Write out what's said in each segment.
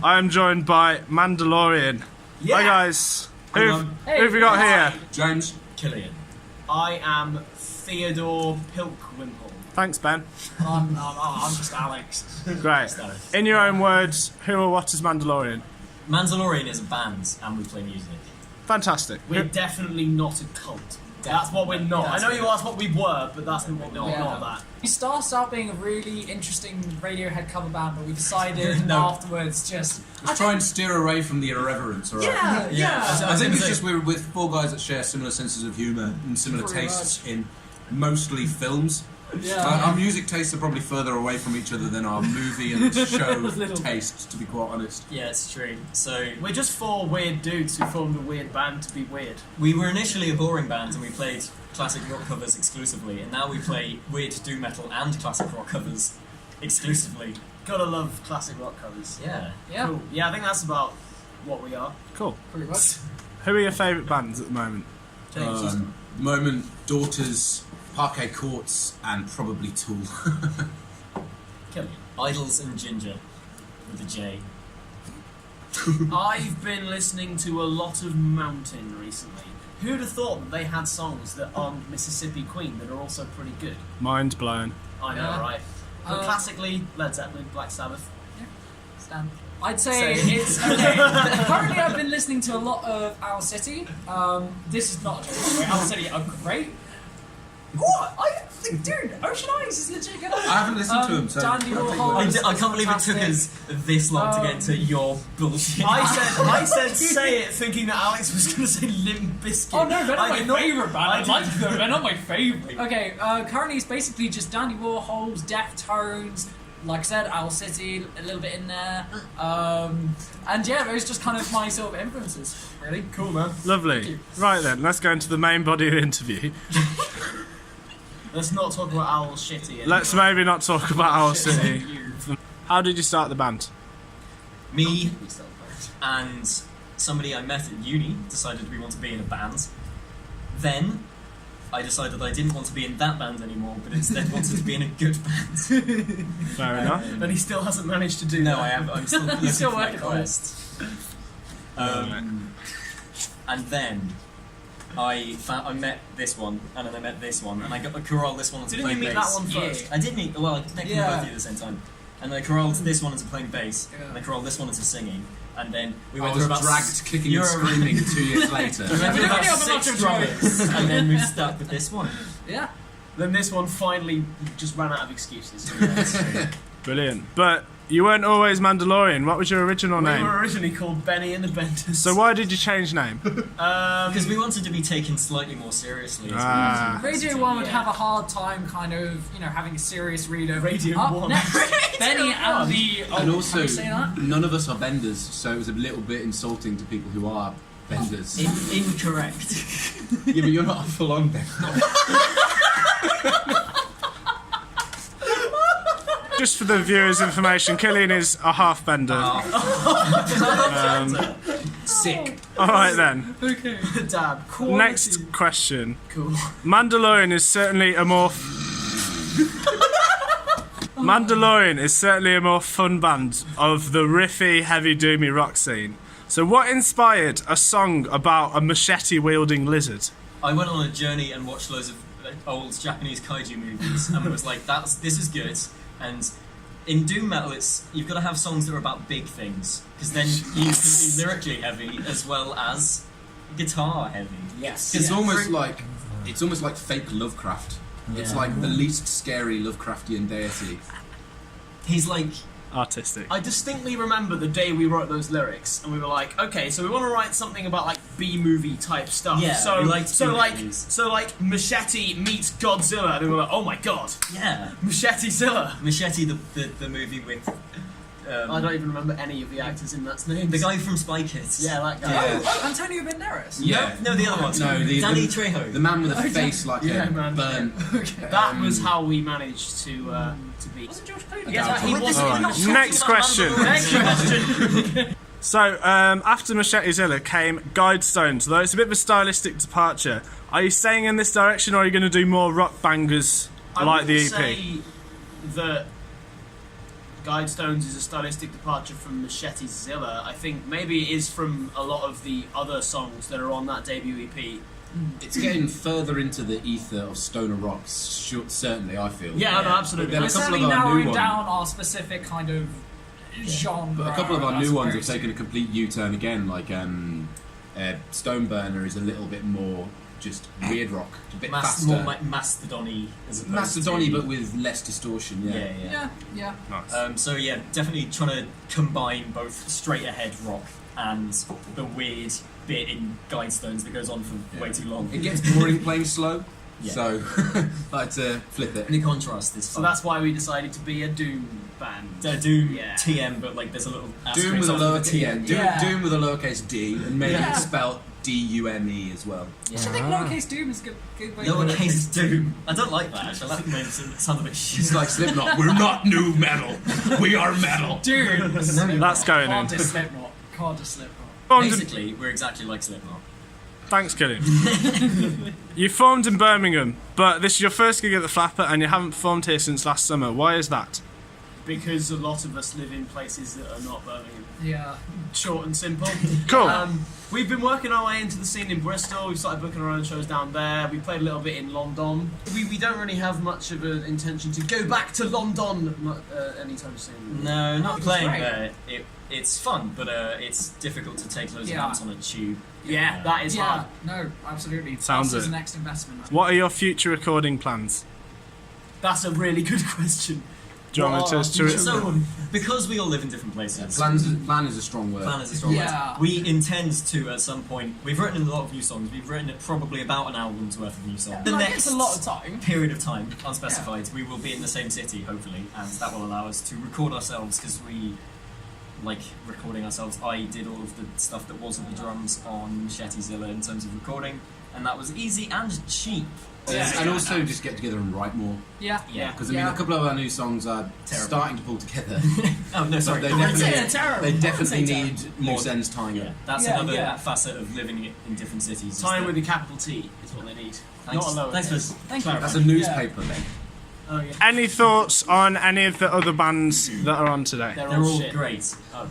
I am joined by Mandalorian. Yeah. Hi guys. Who Hey, have we got here? James. Killian. I am Theodore Pilkwimple. Thanks, Ben. I'm just Alex. Great. In your own words, who or what is Mandalorian? Mandalorian is a band, and we play music. Fantastic. We're definitely not a cult. That's what we're not. I know you asked what we were, but that's what we're not. Not that. We started out being a really interesting Radiohead cover band, but we decided afterwards just... Let's try and steer away from the irreverence, alright? I think it's just we're with four guys that share similar senses of humour and similar tastes in mostly films. Our music tastes are probably further away from each other than our movie and show tastes, to be quite honest. Yeah, it's true. So We're just four weird dudes who formed a weird band to be weird. we were initially a boring band, and we played classic rock covers exclusively, and now we play weird doom metal and classic rock covers exclusively. Gotta love classic rock covers. Yeah. Cool. Yeah, I think that's about what we are. Cool. Pretty much. Who are your favourite bands at the moment? Moment, Daughters, Parquet Courts, and probably Tool. Killian. Idols and Ginger with a J. I've been listening to a lot of Mountain recently. Who'd have thought that they had songs that aren't Mississippi Queen that are also pretty good? Mind blown. I know, Yeah. right? But classically, Led Zeppelin, Black Sabbath. Stan. I'd say Same. it's okay. Currently, I've been listening to a lot of Owl City. This is not a joke. Owl City are great. What? Dude, Ocean Eyes is legit good. I haven't listened to them, so Dandy I'll take Warhol. I can't believe it took us this long to get to your bullshit. I said say it thinking that Alex was going to say Limp Bizkit. Oh no, they're not I my favourite band. I'd like did- them, they're not my favourite. Okay, currently it's basically just Dandy Warhols, Deftones, like I said, Owl City, a little bit in there. And yeah, those just kind of my sort of influences, really. Cool, man. Lovely. Right then, let's go into the main body of the interview. Let's not talk about Owl Shitty anymore. Let's maybe not talk about Owl City. How did you start the band? Me and somebody I met at uni decided we want to be in a band. Then I decided I didn't want to be in that band anymore, but instead wanted to be in a good band. Fair enough. But he still hasn't managed to do No, that. I am. I'm still looking still for my working on it. quest. And then I met this one, and then I met this one, and I got choralled this one into Didn't you playing meet bass. that one first? I did meet. Well, I met Yeah. both of you at the same time, and I choralled this one into playing bass, Yeah. and I choralled this one into singing, and then we I went was through about dragged kicking You're and screaming 2 years later. We went through about really have a lot 6 of drummers, and then we stuck with this one. Yeah. Then this one finally just ran out of excuses. Brilliant. But you weren't always Mandalorian. What was your original We name? were originally called Benny and the Benders. So why did you change name? Because we wanted to be taken slightly more seriously. Ah. Radio 1 would Yeah. have a hard time kind of, having a serious reader. Radio Up 1. next, Benny and the... Oh, And can also, we say that? none of us are benders, so it was a little bit insulting to people who are benders. Incorrect. Yeah, but you're not a full-on bender. Just for the viewers' information, Killian is a half bender. Sick. Alright then. Okay. Dad. Next question. Cool. Mandalorian is certainly a more Mandalorian is certainly a more fun band of the riffy, heavy, doomy rock scene. So what inspired a song about a machete-wielding lizard? I went on a journey and watched loads of old Japanese kaiju movies, and was like, this is good. And in doom metal, you've got to have songs that are about big things, because then you can be lyrically heavy as well as guitar heavy. Yes. It's almost like fake Lovecraft. It's Yeah. like the least scary Lovecraftian deity. He's like, Artistic. I distinctly remember the day we wrote those lyrics, and we were like, okay, so we want to write something about like B-movie type stuff. Yeah, so we liked so like Machete meets Godzilla, and we were like, oh my god, yeah, Machete-zilla. Machete, the movie with I don't even remember any of the actors in that name. the guy from Spy Kids. Yeah, that guy. Yeah. Oh, Antonio Banderas. Yeah. No, the other one. No, Danny Trejo. The man with a face like Yeah, a man. burn. Okay. That was how we managed to be. Wasn't George Clooney? Yeah, he We're wasn't. not Alright, talking next about question. Mandalorian. Next question. So, after Machete-zilla came Guidestones, though it's a bit of a stylistic departure. Are you staying in this direction, or are you going to do more rock bangers I like would the EP? say that Guidestones is a stylistic departure from Machetezilla. I think maybe it is from a lot of the other songs that are on that debut EP. It's getting further into the ether of stoner rock, certainly, I feel. Yeah, no, absolutely. Then We're a couple certainly of our new narrowing ones. down our specific kind of genre. But a couple of our new ones have very taken a complete U-turn again, like Stoneburner is a little bit more just weird rock, a bit faster. More like Mastodon-y as opposed Mastodon-y, to... but with less distortion, yeah. Yeah. Nice. So yeah, definitely trying to combine both straight ahead rock and the weird bit in Guidestones that goes on for way too long. It gets boring playing slow, Yeah. so I had to flip it. And the contrast is So fun. that's why we decided to be a doom band. Doom Yeah. TM, but like there's a little Doom asterisk with a after the lowercase TM. Doom with a lowercase d, and maybe Yeah. it's spelled D-U-M-E as well. I think lowercase doom is a good way Lowercase Doom. I don't like that actually. I like the name. It sounds a bit shit. It's like Slipknot. We're not new metal. We are metal. Dude, That's going in. Can't diss Slipknot. Can't diss Slipknot. Basically, we're exactly like Slipknot. Thanks, Killian. You formed in Birmingham, but this is your first gig at the Flapper, and you haven't performed here since last summer. Why is that? Because a lot of us live in places that are not Birmingham. Yeah. Short and simple. Cool. We've been working our way into the scene in Bristol. We've started booking our own shows down there. We played a little bit in London. We don't really have much of an intention to go back to London anytime soon. No, not That's playing great. there. It's fun, but it's difficult to take loads of Yeah. amps on a tube. Yeah, that is hard. No, absolutely. Sounds This is it. the next investment. What are your future recording plans? That's a really good question. Do you want me to So, because we all live in different places, Plan is a strong word. plan is a strong Yeah. word. We intend to, at some point, we've written a lot of new songs. We've written probably about an album's worth of new songs. The Like, next it's a lot of time. period of time, unspecified, we will be in the same city, hopefully, and that will allow us to record ourselves, because we like recording ourselves. I did all of the stuff that wasn't the drums on Machetezilla in terms of recording, and that was easy and cheap. And also just get together and write more. Yeah. Yeah. Because I mean, a couple of our new songs are Terrible. starting to pull together. Oh no, sorry. They I wouldn't say definitely, they're terrible. they I wouldn't definitely say need More- loose ends tying Yeah, up. that's Yeah, another yeah. facet of living in different cities. is Time that- with a capital T is what they need. Thanks, Not a lower thanks for case. Thank you. That's a newspaper then. Oh yeah. Any thoughts on any of the other bands that are on today? They're They're all all shit. great. Oh.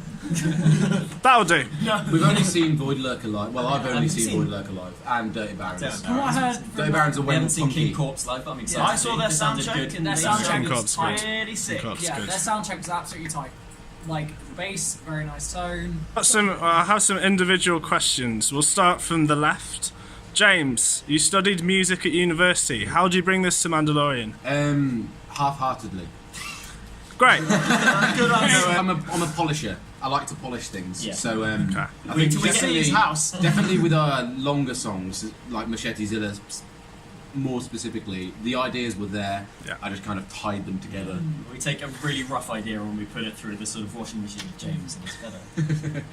That'll do. We've only seen Void Lurker live. Well, I've Yeah, only I've seen seen- Void Lurker live and Dirty Barons. Dirty From what I heard Dirty from Barons are We well haven't seen funky. King Corpse live, but I'm excited. I saw their It sounded soundtrack good. and Their they soundtrack sounded is great. pretty sick. Corpse. yeah, good. their soundtrack is absolutely tight. Like bass, very nice tone. I have some individual questions. We'll start from the left. James, you studied music at university. How do you bring this to Mandalorian? Half-heartedly. Great. Good answer. I'm a polisher. I like to polish things. Yeah. So I Okay. think We see definitely, his house. definitely with our longer songs, like Machetezilla, more specifically, the ideas were there. Yeah. I just kind of tied them together. We take a really rough idea and we put it through the sort of washing machine of James, and it's better.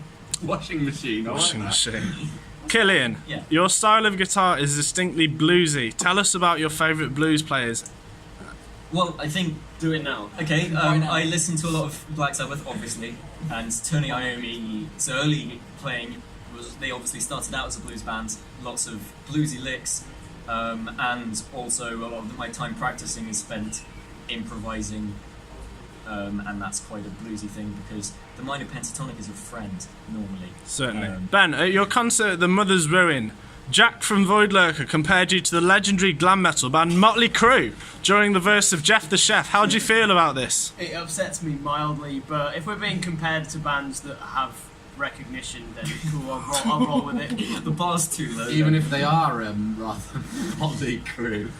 Washing machine. Washing machine. Killian, Yeah. your style of guitar is distinctly bluesy. Tell us about your favourite blues players. Well, I think Do it now. okay. Why not? I listen to a lot of Black Sabbath, obviously, and Tony Iommi's early playing was they obviously started out as a blues band, lots of bluesy licks, and also a lot of my time practicing is spent improvising, and that's quite a bluesy thing because the minor pentatonic is your friend normally. Certainly. Um, Ben, at your concert at the Mother's Ruin, Jack from Void Lurker compared you to the legendary glam metal band Motley Crue during the verse of Jeff the Chef. How do you feel about this? It upsets me mildly, but if we're being compared to bands that have recognition, then cool, I'll roll with it. The bar's too low. Even if they are rather Motley Crue.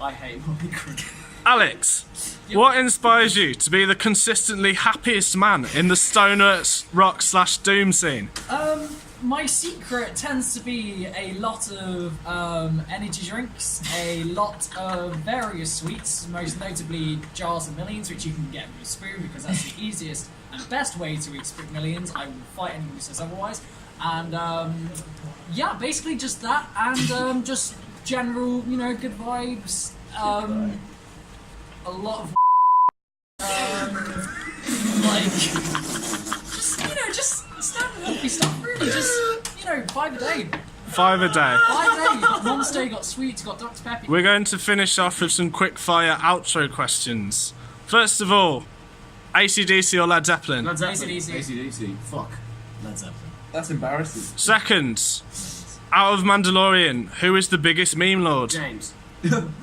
I hate Motley Crue. Alex, what inspires you to be the consistently happiest man in the stoner rock / doom scene? My secret tends to be a lot of energy drinks, a lot of various sweets, most notably jars of millions, which you can get with a spoon because that's the easiest and best way to eat millions. I will fight anyone who says otherwise. And yeah, basically just that, and just general, good vibes. A lot of just standard healthy stuff, really. Just 5 a day. 5 a day. 5 a day. Monster, you got sweets, you got Dr Pepper. We're going to finish off with some quick fire outro questions. First of all, AC/DC or Led Zeppelin? Led Zeppelin. AC/DC. AC/DC. Fuck. Led Zeppelin. That's embarrassing. Second, out of Mandalorian, who is the biggest meme lord? James.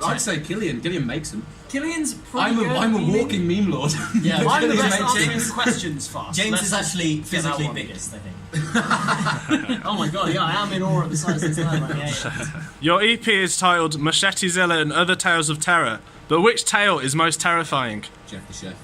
I'd say Killian. Killian makes them. Killian's pretty I'm good. a memeing. walking meme lord. Yeah, I'm the James- best at answering James- questions fast. James Let's is not actually get that physically one. biggest, I think. Oh my god, yeah, I am in awe at the size of this man. Yeah. Your EP is titled Machete-Zilla and Other Tales of Terror, but which tale is most terrifying? Jeff the Chef.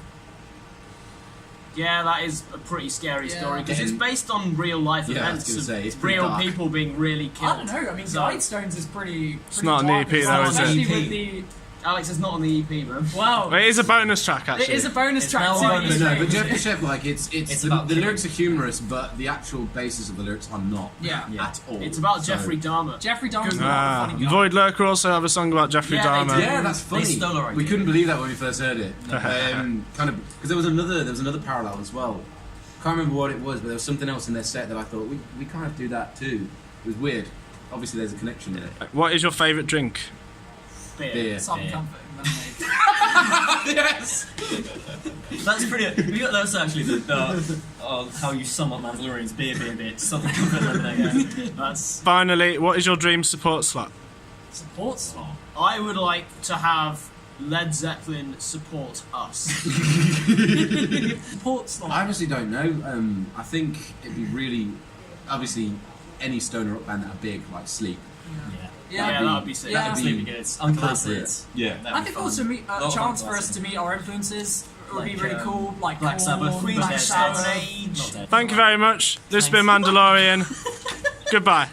Yeah, that is a pretty scary Yeah. story because it's based on real life Yeah, I was events gonna of say, it's pretty real dark. people being really killed. I don't know. I mean, So- Guidestones is pretty. It's not an dark EP as though, well, is it? especially EP. with the. Alex is not on the EP, man. Wow. It is a bonus track, actually. It is a bonus It's track now to a bonus the track. EP. But Jeff the Chef, like it's It's the, about the killing. lyrics are humorous, but the actual basis of the lyrics are not Yeah. at all. It's about So- Jeffrey Dahmer. Jeffrey Dahmer's Good. not a Ah, funny guy. Void Lurker also have a song about Jeffrey Yeah, they Dahmer. do. Yeah, that's funny. stole our We idea. couldn't believe that when we first heard it. Kind of because there was another parallel as well. Can't remember what it was, but there was something else in their set that I thought we kind of do that too. It was weird. Obviously, there's a connection in it. What is your favourite drink? Beer. Beer. Some Yeah. comfort in lemonade. Yes. That's pretty. That's actually how you sum up Mandalorian's beer, something comfort lemonade. Yeah. That's. Finally, what is your dream support slot? Support slot. I would like to have Led Zeppelin support us. Support slot. I honestly don't know. I think it'd be really, obviously, any stoner rock band that are big, like Sleep. Yeah, that would be sick. Yeah. That'd Sleepy be good. Unclassified. appropriate. Yeah. That'd I be think fun. also Lot a of chance for unclassified. us to meet our influences would be Like, really cool. Like Black Korn, Sabbath, Queen Black Dead, Sabbath. Age. Not dead. Thank you very much. This has been Mandalorian. Goodbye.